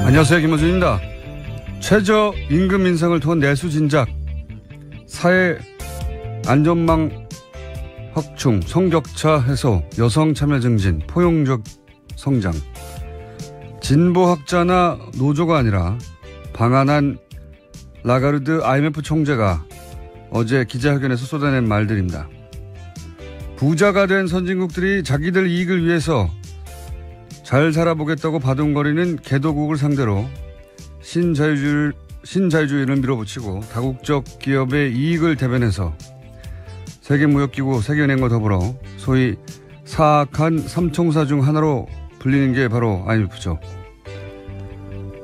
안녕하세요, 김호준입니다. 최저임금 인상을 통한 내수 진작, 사회 안전망 확충, 성격차 해소, 여성 참여 증진, 포용적 성장. 진보학자나 노조가 아니라 방한한 라가르드 IMF 총재가 어제 기자회견에서 쏟아낸 말들입니다. 부자가 된 선진국들이 자기들 이익을 위해서 잘 살아보겠다고 바둥거리는 개도국을 상대로 신자유주의를 밀어붙이고 다국적 기업의 이익을 대변해서 세계무역기구 세계은행과 더불어 소위 사악한 삼총사 중 하나로 불리는 게 바로 IMF죠.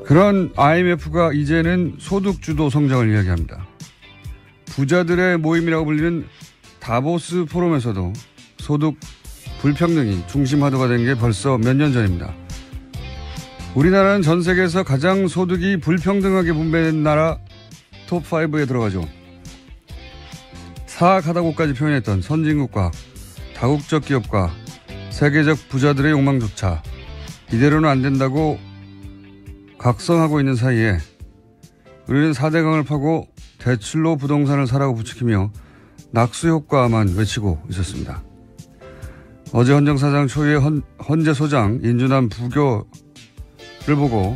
그런 IMF가 이제는 소득주도 성장을 이야기합니다. 부자들의 모임이라고 불리는 다보스 포럼에서도 소득 불평등이 중심 화두가 된 게 벌써 몇 년 전입니다. 우리나라는 전 세계에서 가장 소득이 불평등하게 분배된 나라 톱5에 들어가죠. 사악하다고까지 표현했던 선진국과 다국적 기업과 세계적 부자들의 욕망조차 이대로는 안 된다고 각성하고 있는 사이에 우리는 4대강을 파고 대출로 부동산을 사라고 부추기며 낙수효과만 외치고 있었습니다. 어제 헌정사상 초유의 헌재소장 인준한 부교를 보고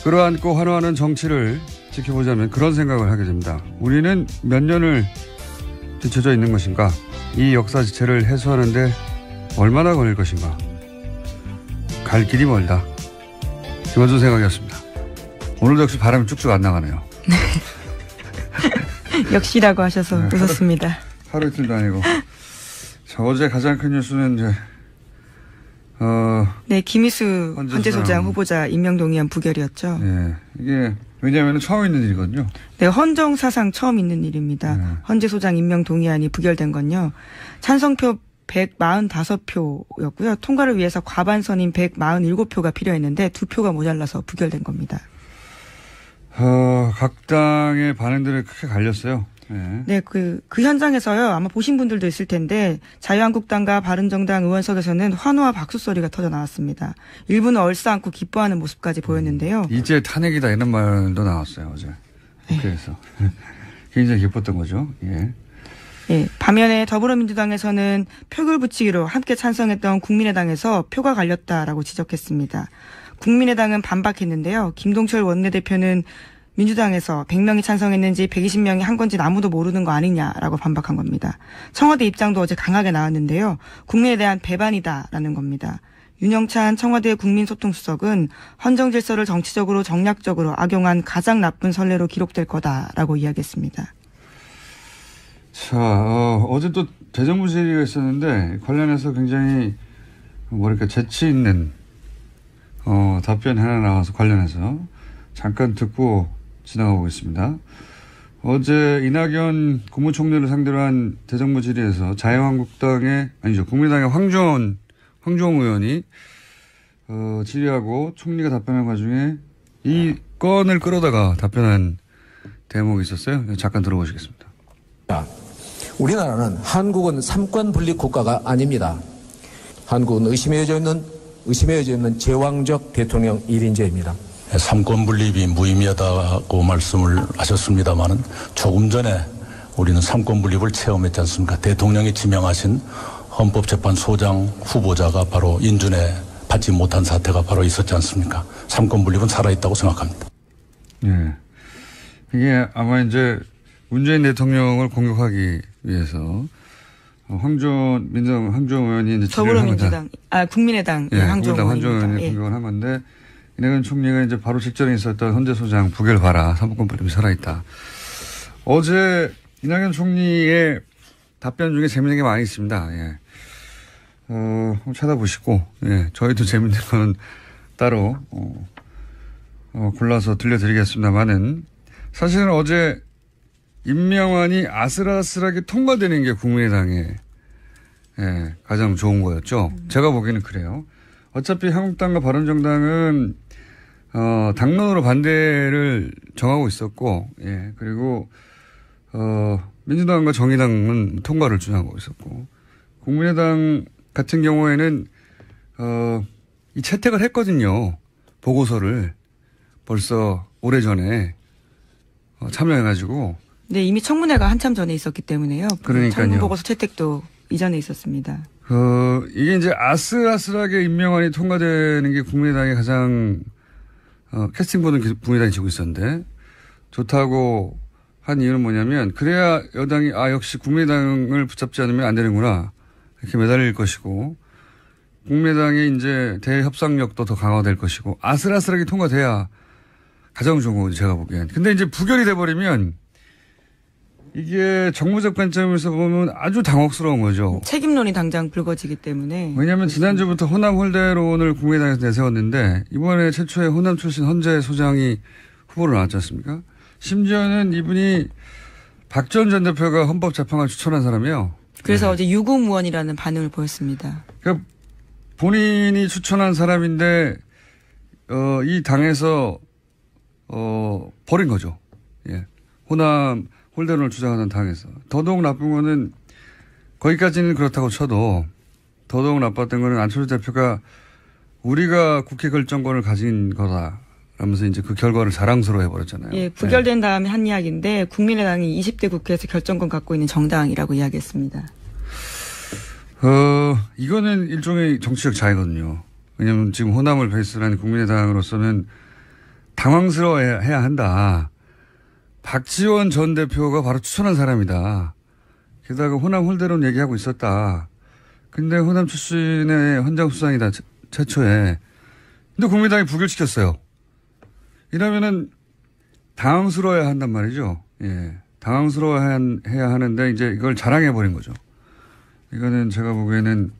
끌어안고 환호하는 정치를 지켜보자면 그런 생각을 하게 됩니다. 우리는 몇 년을 뒤쳐져 있는 것인가? 이 역사 지체를 해소하는데 얼마나 걸릴 것인가? 갈 길이 멀다. 김어준 생각이었습니다. 오늘도 역시 바람이 쭉쭉 안 나가네요. 네. 역시라고 하셔서 네, 웃었습니다. 하루 이틀도 아니고. 자, 어제 가장 큰 뉴스는 이제 네, 김희수 헌재소장 후보자 임명 동의안 부결이었죠. 네, 이게 왜냐하면 처음 있는 일이거든요. 네, 헌정 사상 처음 있는 일입니다. 네. 헌재소장 임명 동의안이 부결된 건요. 찬성표 145표였고요. 통과를 위해서 과반선인 147표가 필요했는데 2표가 모자라서 부결된 겁니다. 각 당의 반응들이 크게 갈렸어요. 네, 그 현장에서요. 아마 보신 분들도 있을 텐데 자유한국당과 바른정당 의원석에서는 환호와 박수 소리가 터져 나왔습니다. 일부는 얼싸안고 기뻐하는 모습까지 보였는데요. 이제 탄핵이다 이런 말도 나왔어요 어제. 그래서 네. 굉장히 기뻤던 거죠. 예. 예, 반면에 더불어민주당에서는 표결 붙이기로 함께 찬성했던 국민의당에서 표가 갈렸다라고 지적했습니다. 국민의당은 반박했는데요. 김동철 원내대표는 민주당에서 100명이 찬성했는지 120명이 한 건지 아무도 모르는 거 아니냐라고 반박한 겁니다. 청와대 입장도 어제 강하게 나왔는데요. 국민에 대한 배반이다라는 겁니다. 윤영찬 청와대 국민소통수석은 헌정 질서를 정치적으로 정략적으로 악용한 가장 나쁜 선례로 기록될 거다라고 이야기했습니다. 자, 어제 또 대정부 질의가 있었는데 관련해서 굉장히 뭐랄까 재치 있는 답변이 하나 나와서 관련해서 잠깐 듣고 지나가 보겠습니다. 어제 이낙연 국무총리를 상대로 한 대정부 질의에서 국민의당의 황교안 의원이 질의하고 총리가 답변한 와중에 이 건을 끌어다가 답변한 대목이 있었어요. 잠깐 들어보시겠습니다. 우리나라는 한국은 삼권 분립 국가가 아닙니다. 한국은 의심해져 있는 제왕적 대통령 1인제입니다. 삼권 분립이 무의미하다고 말씀을 하셨습니다마는 조금 전에 우리는 삼권 분립을 체험했지 않습니까? 대통령이 지명하신 헌법재판소장 후보자가 바로 인준에 받지 못한 사태가 바로 있었지 않습니까? 삼권 분립은 살아있다고 생각합니다. 네. 이게 아마 이제 문재인 대통령을 공격하기 위해서 황교안 의원이 이제 더불어민주당, 국민의당, 예, 황교안 의원이 공격을 한 건데 이낙연 총리가 이제 바로 직전에 있었던 헌재소장 부결 봐라. 삼권 분립이 살아있다. 어제 이낙연 총리의 답변 중에 재밌는 게 많이 있습니다. 예. 한번 찾아보시고, 예. 저희도 재밌는 거는 따로, 골라서 들려드리겠습니다만은 사실은 어제 임명안이 아슬아슬하게 통과되는 게 국민의당의 예, 가장 좋은 거였죠. 제가 보기에는 그래요. 어차피 한국당과 바른정당은 당론으로 반대를 정하고 있었고, 예, 그리고 민주당과 정의당은 통과를 주장하고 있었고, 국민의당 같은 경우에는 이 채택을 했거든요. 보고서를 벌써 오래전에 참여해가지고. 네, 이미 청문회가 한참 전에 있었기 때문에요. 그러니까요. 청문보고서 채택도 이전에 있었습니다. 이게 이제 아슬아슬하게 임명안이 통과되는 게 국민의당이 가장 캐스팅보는 국민의당이 지고 있었는데 좋다고 한 이유는 뭐냐면 그래야 여당이 역시 국민의당을 붙잡지 않으면 안 되는구나 이렇게 매달릴 것이고 국민의당의 이제 대협상력도 더 강화될 것이고 아슬아슬하게 통과돼야 가장 좋은 거죠 제가 보기엔. 근데 이제 부결이 돼버리면 이게 정무적 관점에서 보면 아주 당혹스러운 거죠. 책임론이 당장 불거지기 때문에. 왜냐하면 지난주부터 호남 홀대론을 국민의당에서 내세웠는데 이번에 최초의 호남 출신 헌재 소장이 후보로 나왔지 않습니까? 심지어는 이분이 박지원 전 대표가 헌법재판관 추천한 사람이에요. 그래서 어제 유구무원이라는 반응을 보였습니다. 그러니까 본인이 추천한 사람인데 이 당에서 버린 거죠. 예. 호남 홀대론을 주장하는 당에서. 더더욱 나쁜 거는 거기까지는 그렇다고 쳐도 더더욱 나빴던 거는 안철수 대표가 우리가 국회 결정권을 가진 거다 라면서 이제 그 결과를 자랑스러워 해버렸잖아요. 예, 부결된 다음에 한 이야기인데 국민의당이 20대 국회에서 결정권 갖고 있는 정당이라고 이야기했습니다. 이거는 일종의 정치적 자해거든요. 왜냐하면 지금 호남을 베이스로 하는 국민의당으로서는 당황스러워해야 한다. 박지원 전 대표가 바로 추천한 사람이다. 게다가 호남 홀대론 얘기하고 있었다. 근데 호남 출신의 헌장 수장이다. 최초에. 근데 국민의당이 부결시켰어요. 이러면은 당황스러워야 한단 말이죠. 예. 당황스러워해야 하는데 이제 이걸 자랑해버린 거죠. 이거는 제가 보기에는.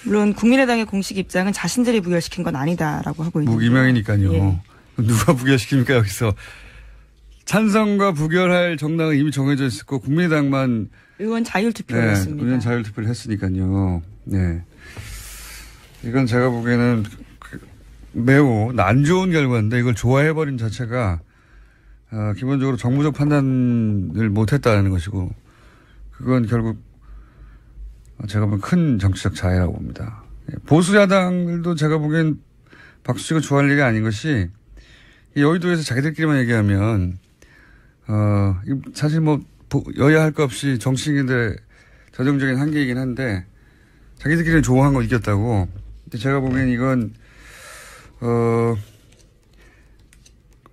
물론 국민의당의 공식 입장은 자신들이 부결시킨 건 아니다라고 하고 있는데. 무기명이니까요. 예. 누가 부결시킵니까 여기서. 찬성과 부결할 정당은 이미 정해져 있었고 국민의당만 의원 자율투표를 했습니다. 의원 자율투표를 했으니까요. 네. 이건 제가 보기에는 매우 안 좋은 결과인데 이걸 좋아해버린 자체가 기본적으로 정무적 판단을 못했다는 것이고 그건 결국 제가 보기엔 큰 정치적 자해라고 봅니다. 보수 야당들도 제가 보기엔 박수치고 좋아할 일이 아닌 것이 여의도에서 자기들끼리만 얘기하면 사실 뭐 여야 할 것 없이 정치인들의 자정적인 한계이긴 한데 자기들끼리는 좋아한 거 이겼다고. 근데 제가 보기엔 이건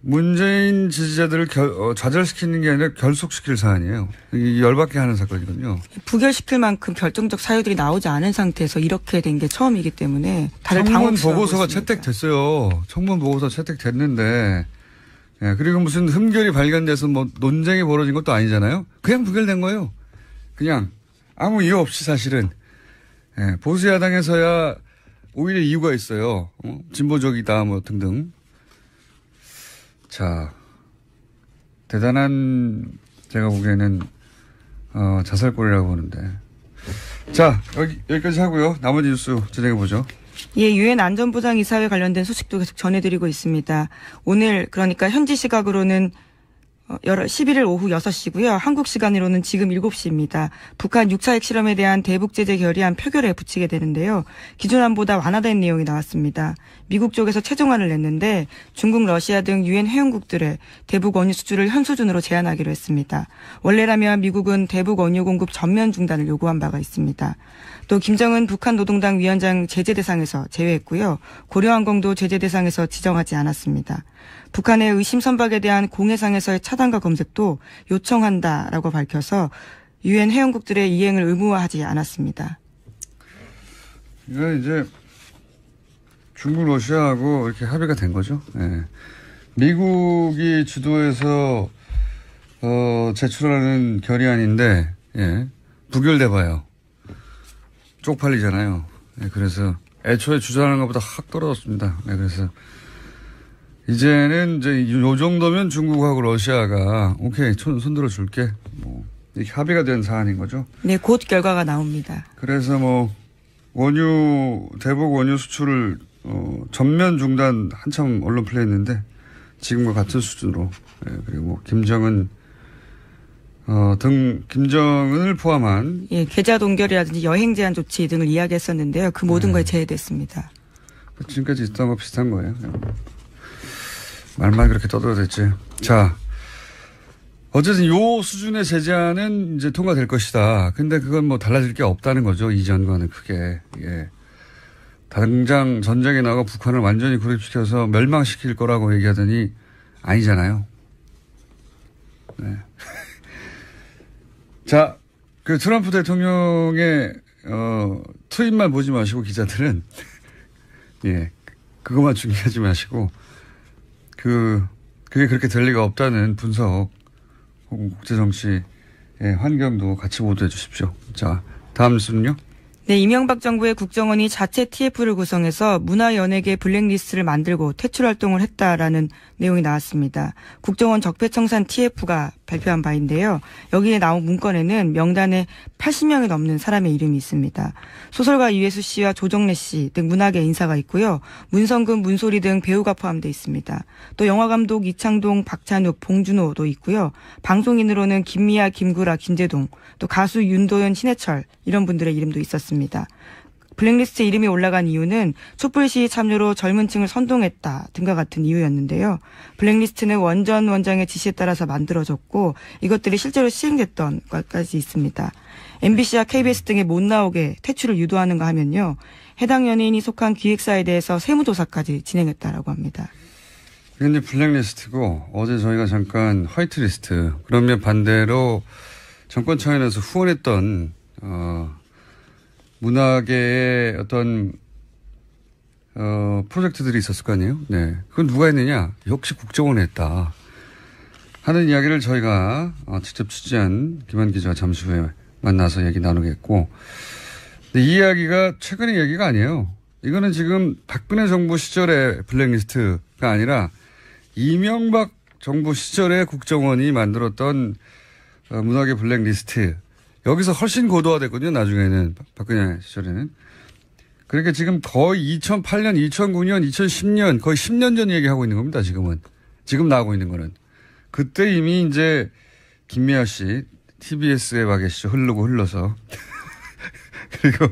문재인 지지자들을 좌절시키는 게 아니라 결속시킬 사안이에요. 열받게 하는 사건이거든요. 부결시킬 만큼 결정적 사유들이 나오지 않은 상태에서 이렇게 된 게 처음이기 때문에 다들 당황스러워하고 청문 보고서가 있습니다. 채택됐어요. 청문 보고서 채택됐는데 예, 그리고 무슨 흠결이 발견돼서 뭐 논쟁이 벌어진 것도 아니잖아요. 그냥 부결된 거예요. 그냥 아무 이유 없이 사실은. 예, 보수 야당에서야 오히려 이유가 있어요. 진보적이다 뭐 등등. 자, 대단한 제가 보기에는 자살골이라고 보는데. 자, 여기까지 하고요. 나머지 뉴스 진행해 보죠. 예, 유엔 안전보장 이사회 관련된 소식도 계속 전해드리고 있습니다. 오늘 그러니까 현지 시각으로는 11일 오후 6시고요. 한국 시간으로는 지금 7시입니다. 북한 6차 핵실험에 대한 대북 제재 결의안 표결에 붙이게 되는데요. 기존안보다 완화된 내용이 나왔습니다. 미국 쪽에서 최종안을 냈는데 중국, 러시아 등 유엔 회원국들의 대북 원유 수주를 현 수준으로 제한하기로 했습니다. 원래라면 미국은 대북 원유 공급 전면 중단을 요구한 바가 있습니다. 또 김정은 북한 노동당 위원장 제재 대상에서 제외했고요. 고려항공도 제재 대상에서 지정하지 않았습니다. 북한의 의심 선박에 대한 공해상에서의 차단과 검색도 요청한다라고 밝혀서 유엔 회원국들의 이행을 의무화하지 않았습니다. 이건 이제 중국, 러시아하고 이렇게 합의가 된 거죠. 예. 미국이 주도해서 제출하는 결의안인데 부결돼 봐요. 쪽팔리잖아요. 네, 그래서 애초에 주장하는 것보다 확 떨어졌습니다. 네, 그래서 이제는 이제 요 정도면 중국하고 러시아가 오케이 손들어 줄게 뭐 이렇게 합의가 된 사안인 거죠. 네, 곧 결과가 나옵니다. 그래서 뭐 대북 원유 수출을 전면 중단 한참 언론 플레이했는데 지금과 같은 수준으로 그리고 뭐 김정은을 포함한 계좌 동결이라든지 여행 제한 조치 등을 이야기했었는데요. 그 모든 거에 제외됐습니다. 지금까지 있던 거 비슷한 거예요. 말만 그렇게 떠들어야 됐지. 자, 어쨌든 요 수준의 제재안은 이제 통과될 것이다. 근데 그건 뭐 달라질 게 없다는 거죠. 이전과는 크게. 예. 당장 전쟁에 나가 북한을 완전히 고립시켜서 멸망시킬 거라고 얘기하더니 아니잖아요. 네. 자, 그 트럼프 대통령의 트윗만 보지 마시고 기자들은 예, 그것만 중요하지 마시고 그게 그렇게 될 리가 없다는 분석 혹은 국제정치의 환경도 같이 보도해 주십시오. 자, 다음 뉴스는요. 네, 이명박 정부의 국정원이 자체 TF를 구성해서 문화연예계 블랙리스트를 만들고 퇴출 활동을 했다라는 내용이 나왔습니다. 국정원 적폐청산 TF가 발표한 바인데요. 여기에 나온 문건에는 명단에 80명이 넘는 사람의 이름이 있습니다. 소설가 이회수 씨와 조정래 씨 등 문학의 인사가 있고요. 문성근, 문소리 등 배우가 포함되어 있습니다. 또 영화감독 이창동, 박찬욱, 봉준호도 있고요. 방송인으로는 김미아, 김구라, 김재동, 또 가수 윤도현, 신해철 이런 분들의 이름도 있었습니다. 블랙리스트에 이름이 올라간 이유는 촛불 시위 참여로 젊은 층을 선동했다 등과 같은 이유였는데요. 블랙리스트는 원장의 지시에 따라서 만들어졌고 이것들이 실제로 시행됐던 것까지 있습니다. MBC와 KBS 등에 못 나오게 퇴출을 유도하는가 하면요. 해당 연예인이 속한 기획사에 대해서 세무조사까지 진행했다라고 합니다. 이게 블랙리스트고 어제 저희가 잠깐 화이트리스트 그러면 반대로 정권 차원에서 후원했던 문학계의 어떤 프로젝트들이 있었을 거 아니에요? 네, 그건 누가 했느냐? 역시 국정원이 했다 하는 이야기를 저희가 직접 취재한 김한 기자와 잠시 후에 만나서 얘기 나누겠고, 근데 이 이야기가 최근의 얘기가 아니에요. 이거는 지금 박근혜 정부 시절의 블랙리스트가 아니라 이명박 정부 시절에 국정원이 만들었던 문학의 블랙리스트. 여기서 훨씬 고도화됐거든요. 나중에는 박근혜 시절에는. 그러니까 지금 거의 2008년, 2009년, 2010년 거의 10년 전 얘기하고 있는 겁니다. 지금은. 지금 나오고 있는 거는. 그때 이미 이제 김미아 씨 TBS에 와 계시죠. 흘러서. 그리고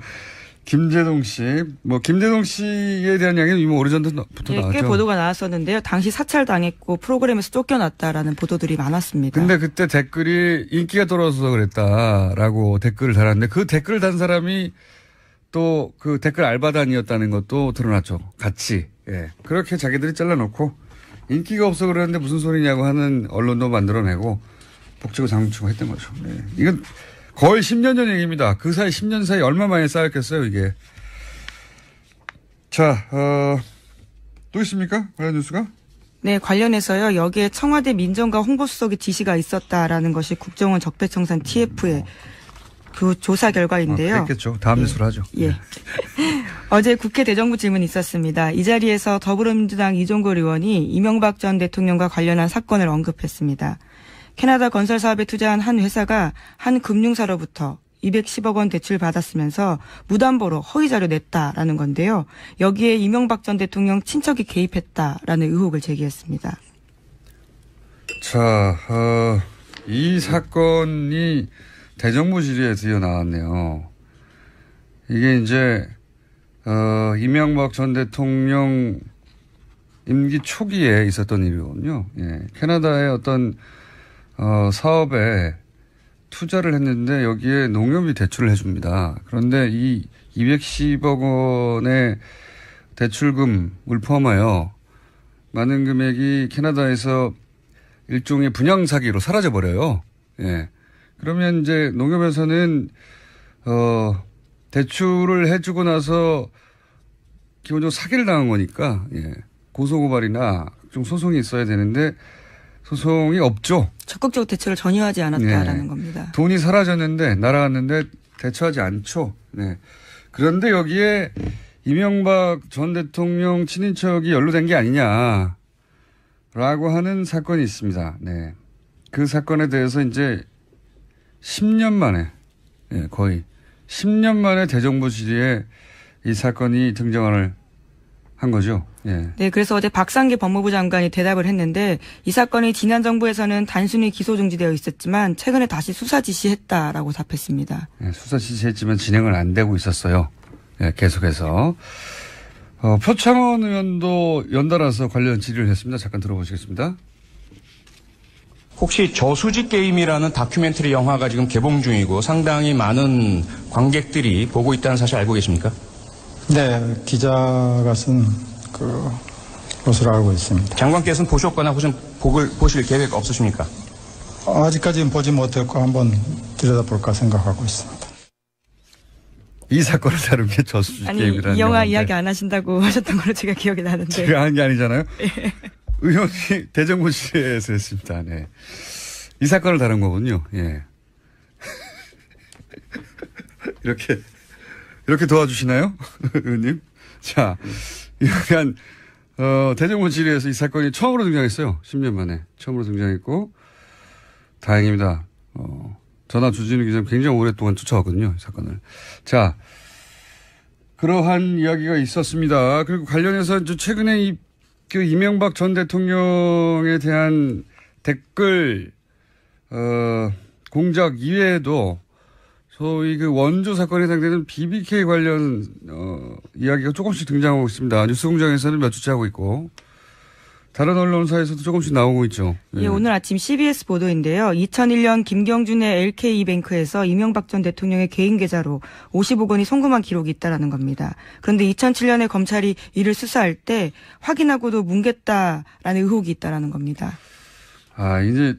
김재동 씨, 김재동 씨에 대한 이야기는 이미 오래전부터 나왔죠. 꽤 보도가 나왔었는데요. 당시 사찰당했고 프로그램에서 쫓겨났다라는 보도들이 많았습니다. 근데 그때 댓글이 인기가 떨어져서 그랬다라고 댓글을 달았는데 그 댓글을 단 사람이 또 그 댓글 알바단이었다는 것도 드러났죠. 같이. 예. 그렇게 자기들이 잘라놓고 인기가 없어 그러는데 무슨 소리냐고 하는 언론도 만들어내고 복지고 장치고 했던 거죠. 예. 이건 거의 10년 전 얘기입니다. 그 사이 10년 사이 얼마 만에 쌓였겠어요, 이게. 자, 또 있습니까? 관련 뉴스가? 네, 관련해서요. 여기에 청와대 민정과 홍보수석의 지시가 있었다라는 것이 국정원 적폐청산 TF의 그 조사 결과인데요. 그랬겠죠. 다음 뉴스로 하죠. 예. 어제 국회 대정부 질문이 있었습니다. 이 자리에서 더불어민주당 이종걸 의원이 이명박 전 대통령과 관련한 사건을 언급했습니다. 캐나다 건설 사업에 투자한 한 회사가 한 금융사로부터 210억 원 대출 받았으면서 무담보로 허위 자료 냈다라는 건데요. 여기에 이명박 전 대통령 친척이 개입했다라는 의혹을 제기했습니다. 자, 이 사건이 대정부 질의에 드디어 나왔네요. 이게 이제 이명박 전 대통령 임기 초기에 있었던 일이거든요. 예, 캐나다의 어떤 사업에 투자를 했는데 여기에 농협이 대출을 해줍니다. 그런데 이 210억 원의 대출금을 포함하여 많은 금액이 캐나다에서 일종의 분양 사기로 사라져 버려요. 예. 그러면 이제 농협에서는 대출을 해주고 나서 기본적으로 사기를 당한 거니까 예. 고소고발이나 좀 소송이 있어야 되는데 소송이 없죠. 적극적 대처를 전혀 하지 않았다라는 네. 겁니다. 돈이 사라졌는데 날아갔는데 대처하지 않죠. 네. 그런데 여기에 이명박 전 대통령 친인척이 연루된 게 아니냐라고 하는 사건이 있습니다. 네. 그 사건에 대해서 이제 10년 만에 네, 거의 10년 만에 대정부 질의에 이 사건이 등장을 한 거죠. 예. 네, 그래서 어제 박상기 법무부 장관이 대답을 했는데 이 사건이 지난 정부에서는 단순히 기소 중지되어 있었지만 최근에 다시 수사 지시했다라고 답했습니다. 예, 수사 지시했지만 진행은 안 되고 있었어요. 예, 계속해서. 표창원 의원도 연달아서 관련 질의를 했습니다. 잠깐 들어보시겠습니다. 혹시 저수지 게임이라는 다큐멘터리 영화가 지금 개봉 중이고 상당히 많은 관객들이 보고 있다는 사실 알고 계십니까? 네, 기자가 쓴 것으로 알고 있습니다. 장관께서는 보셨거나 혹시 보실 계획 없으십니까? 아직까지는 보지 못했고 한번 들여다볼까 생각하고 있습니다. 이 사건을 다룬 게 저수지 게임이라는 이 영화 영화인데. 이야기 안 하신다고 하셨던 걸로 제가 기억이 나는데. 제가 한 게 아니잖아요. 의원이 대정부실에서 했습니다. 네. 이 사건을 다룬 거군요. 예. 이렇게 도와주시나요? 의원님? 자, 약간, 대정부실에서 이 사건이 처음으로 등장했어요. 10년 만에. 처음으로 등장했고, 다행입니다. 전화 주진우 기자는 굉장히 오랫동안 쫓아왔거든요. 이 사건을. 자, 그러한 이야기가 있었습니다. 그리고 관련해서 최근에 이명박 전 대통령에 대한 댓글, 공작 이외에도 소위 원조 사건에 해당되는 BBK 관련, 이야기가 조금씩 등장하고 있습니다. 뉴스공장에서는 몇 주째 하고 있고, 다른 언론사에서도 조금씩 나오고 있죠. 예, 오늘 아침 CBS 보도인데요. 2001년 김경준의 LK이뱅크에서 이명박 전 대통령의 개인 계좌로 50억 원이 송금한 기록이 있다라는 겁니다. 그런데 2007년에 검찰이 이를 수사할 때 확인하고도 뭉갰다라는 의혹이 있다라는 겁니다. 이제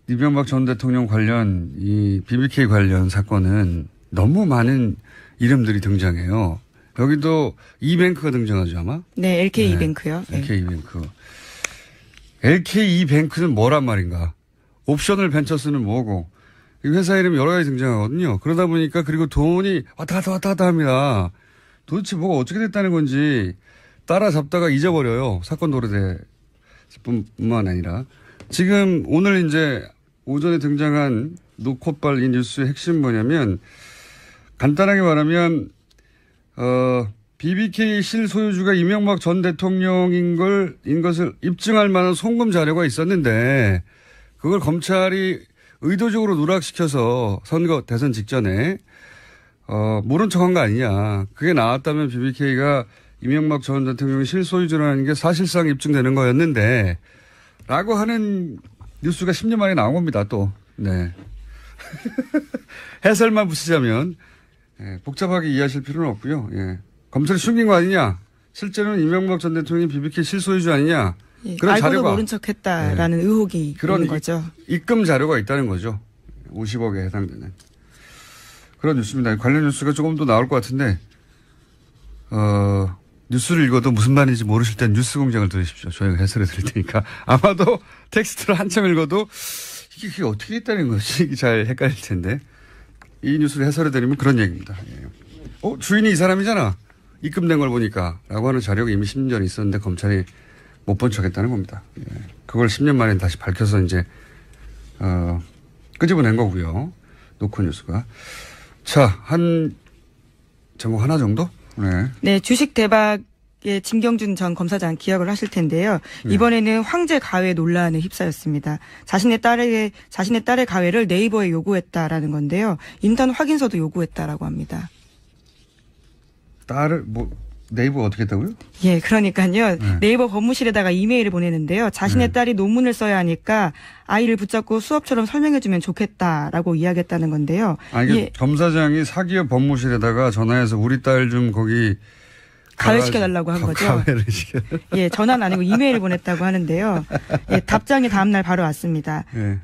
이명박 전 대통령 관련 이 BBK 관련 사건은 너무 많은 이름들이 등장해요. 여기도 이뱅크가 등장하죠 아마? 네, LK이뱅크요. 네, LK이뱅크. LK이뱅크는 뭐란 말인가? 옵셔널 벤처스는 뭐고? 이 회사 이름이 여러 가지 등장하거든요. 그러다 보니까 그리고 돈이 왔다 갔다 합니다. 도대체 뭐가 어떻게 됐다는 건지 따라잡다가 잊어버려요. 사건 도래될 뿐만 아니라. 지금 오늘 이제 오전에 등장한 노콧발 이 뉴스의 핵심은 뭐냐면 간단하게 말하면 BBK 실소유주가 이명박 전 대통령인 것을 입증할 만한 송금 자료가 있었는데 그걸 검찰이 의도적으로 누락시켜서 선거 대선 직전에 모른 척한 거 아니냐. 그게 나왔다면 BBK가 이명박 전 대통령이 실소유주라는 게 사실상 입증되는 거였는데 라고 하는 뉴스가 10년 만에 나온 겁니다. 또. 네. 해설만 붙이자면 복잡하게 이해하실 필요는 없고요. 예. 검찰이 숨긴 거 아니냐. 실제로는 이명박 전 대통령이 BBK 실소유주 아니냐. 예, 그런 알고도 자료가. 모른 척했다라는 의혹이 그런 있는 거죠. 입금 자료가 있다는 거죠. 50억에 해당되는. 그런 뉴스입니다. 관련 뉴스가 조금 더 나올 것 같은데 뉴스를 읽어도 무슨 말인지 모르실 땐 뉴스 공장을 들으십시오. 저희가 해설해 드릴 테니까. 아마도 텍스트를 한참 읽어도 이게 어떻게 있다는 것이 잘 헷갈릴 텐데 이 뉴스를 해설해 드리면 그런 얘기입니다. 예. 주인이 이 사람이잖아. 입금된 걸 보니까 라고 하는 자료가 이미 10년 전에 있었는데 검찰이 못 본 척했다는 겁니다. 예. 그걸 10년 만에 다시 밝혀서 이제 끄집어낸 거고요. 노컷 뉴스가. 자, 전국 하나 정도? 네, 주식 대박의 진경준 전 검사장 기억을 하실 텐데요. 이번에는 황제 가회 논란에 휩싸였습니다. 자신의 딸의 가회를 네이버에 요구했다라는 건데요. 인턴 확인서도 요구했다라고 합니다. 딸을 네이버 어떻게 했다고요? 예, 그러니까요. 네이버 법무실에다가 이메일을 보내는데요. 자신의 딸이 논문을 써야 하니까 아이를 붙잡고 수업처럼 설명해주면 좋겠다라고 이야기했다는 건데요. 아니, 검사장이 사기업 법무실에다가 전화해서 우리 딸 좀 거기 가회시켜달라고 한 거죠. 가회를 시켜. 예, 전화는 아니고 이메일을 보냈다고 하는데요. 예, 답장이 다음날 바로 왔습니다. 예.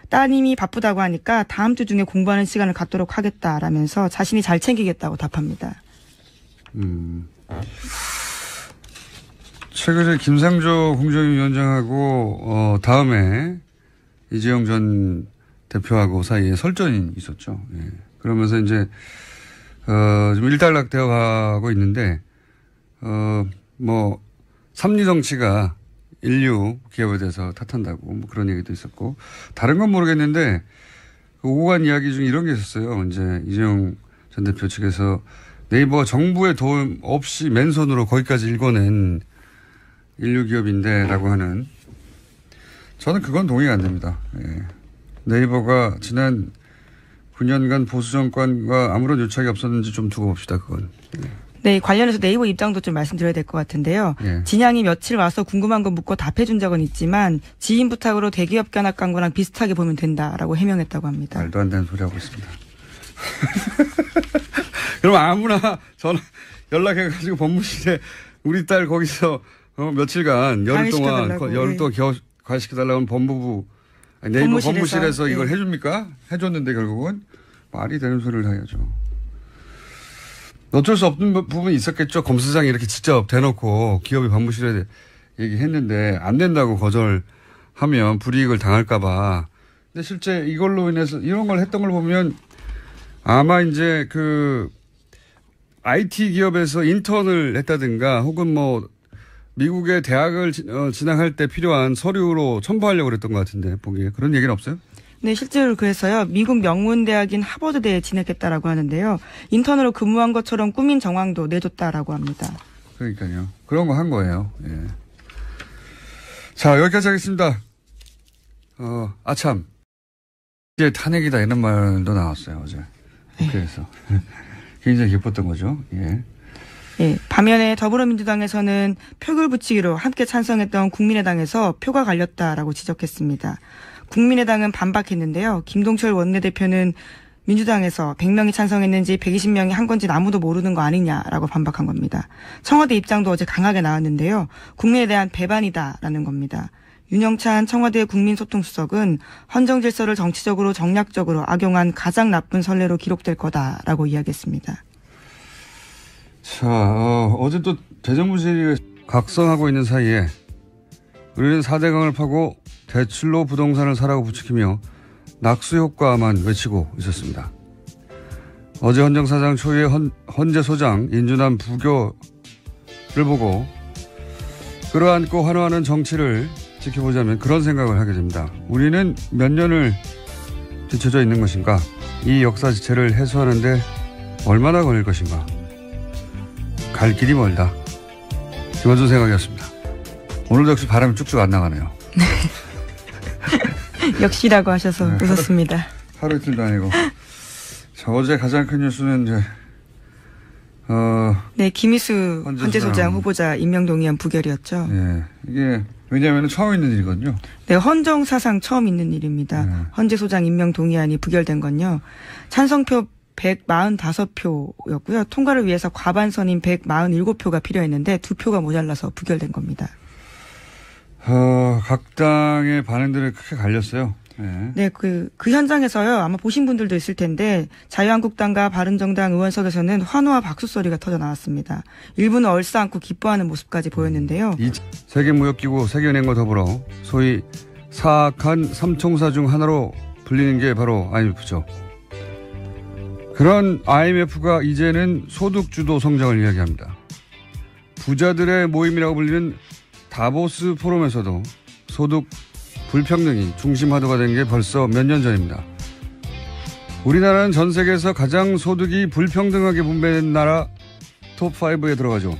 따님이 바쁘다고 하니까 다음 주 중에 공부하는 시간을 갖도록 하겠다라면서 자신이 잘 챙기겠다고 답합니다. 최근에 김상조 공정위원장하고 다음에 이재용 전 대표하고 사이에 설전이 있었죠. 예. 그러면서 이제 좀 일단락되어 가고 있는데 삼류 정치가 인류 기업에 대해서 탓한다고 그런 얘기도 있었고 다른 건 모르겠는데 오고 간 이야기 중에 이런 게 있었어요. 이제 이재용 전 대표 측에서 네이버가 정부의 도움 없이 맨손으로 거기까지 읽어낸 인류 기업인데라고 하는 저는 그건 동의가 안 됩니다. 예. 네이버가 지난 9년간 보수 정권과 아무런 유착이 없었는지 좀 두고 봅시다. 그건. 예. 네, 관련해서 네이버 입장도 좀 말씀드려야 될 것 같은데요. 예. 진양이 며칠 와서 궁금한 거 묻고 답해준 적은 있지만 지인 부탁으로 대기업 견학 간 거랑 비슷하게 보면 된다라고 해명했다고 합니다. 말도 안 되는 소리 하고 있습니다. 그럼 아무나 전화 연락해가지고 법무실에 우리 딸 거기서 며칠간 열흘 동안 과외시켜달라고 하면 네이버 법무실에서 이걸 해줍니까? 해줬는데 결국은 말이 되는 소리를 해야죠. 어쩔 수 없는 부분이 있었겠죠. 검사장이 이렇게 직접 대놓고 기업이 법무실에 얘기했는데 안 된다고 거절하면 불이익을 당할까 봐. 근데 실제 이걸로 인해서 이런 걸 했던 걸 보면 아마 이제 그 IT 기업에서 인턴을 했다든가 혹은 뭐 미국의 대학을 진학할 때 필요한 서류로 첨부하려고 그랬던 것 같은데 보기에 그런 얘기는 없어요? 네, 실제로 그래서요. 미국 명문대학인 하버드대에 진학했다라고 하는데요. 인턴으로 근무한 것처럼 꾸민 정황도 내줬다라고 합니다. 그러니까요. 그런 거 한 거예요. 예. 자, 여기까지 하겠습니다. 아참. 이제 탄핵이다 이런 말도 나왔어요, 어제. 국회에서. 굉장히 기뻤던 거죠. 예. 예, 반면에 더불어민주당에서는 표결 붙이기로 함께 찬성했던 국민의당에서 표가 갈렸다라고 지적했습니다. 국민의당은 반박했는데요. 김동철 원내대표는 민주당에서 100명이 찬성했는지 120명이 한 건지 아무도 모르는 거 아니냐라고 반박한 겁니다. 청와대 입장도 어제 강하게 나왔는데요. 국민에 대한 배반이다라는 겁니다. 윤영찬 청와대 국민소통수석은 헌정 질서를 정치적으로 정략적으로 악용한 가장 나쁜 선례로 기록될 거다라고 이야기했습니다. 자, 어제 또 대정부질이 각성하고 있는 사이에 우리는 4대강을 파고 대출로 부동산을 사라고 부추기며 낙수 효과만 외치고 있었습니다. 어제 헌정사장 초유의 헌재소장 인준한 부교를 보고 끌어안고 환호하는 정치를 지켜보자면 그런 생각을 하게 됩니다. 우리는 몇 년을 뒤쳐져 있는 것인가? 이 역사 지체를 해소하는데 얼마나 걸릴 것인가? 갈 길이 멀다. 김원준 생각이었습니다. 오늘도 역시 바람이 쭉쭉 안 나가네요. 역시라고 하셔서 웃었습니다. 하루 이틀도 아니고. 자, 어제 가장 큰 뉴스는 이제 네, 김희수 헌재소장 후보자 임명동의안 부결이었죠. 예, 이게 왜냐하면 처음 있는 일이거든요. 네, 헌정사상 처음 있는 일입니다. 네. 헌재소장 임명동의안이 부결된 건요. 찬성표 145표였고요. 통과를 위해서 과반선인 147표가 필요했는데 2표가 모자라서 부결된 겁니다. 각 당의 반응들이 크게 갈렸어요. 네, 그 현장에서요. 아마 보신 분들도 있을 텐데 자유한국당과 바른정당 의원석에서는 환호와 박수 소리가 터져 나왔습니다. 일부는 얼싸안고 기뻐하는 모습까지 보였는데요. 세계무역기구 세계은행과 더불어 소위 사악한 삼총사 중 하나로 불리는 게 바로 IMF죠. 그런 IMF가 이제는 소득주도 성장을 이야기합니다. 부자들의 모임이라고 불리는 다보스 포럼에서도 소득 불평등이 중심 화두가 된 게 벌써 몇 년 전입니다. 우리나라는 전 세계에서 가장 소득이 불평등하게 분배된 나라 톱5에 들어가죠.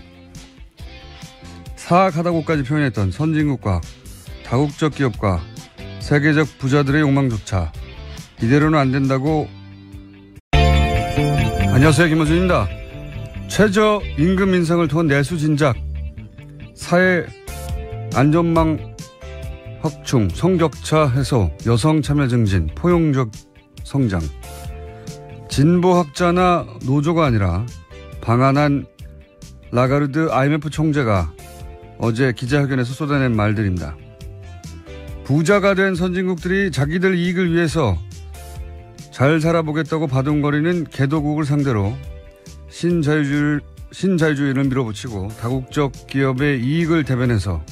사악하다고까지 표현했던 선진국과 다국적 기업과 세계적 부자들의 욕망조차 이대로는 안 된다고. 안녕하세요, 김원준입니다. 최저임금 인상을 통한 내수 진작, 사회 안전망 확충, 성격차 해소, 여성 참여 증진, 포용적 성장. 진보학자나 노조가 아니라 방한한 라가르드 IMF 총재가 어제 기자회견에서 쏟아낸 말들입니다. 부자가 된 선진국들이 자기들 이익을 위해서 잘 살아보겠다고 바둥거리는 개도국을 상대로 신자유주의를 밀어붙이고 다국적 기업의 이익을 대변해서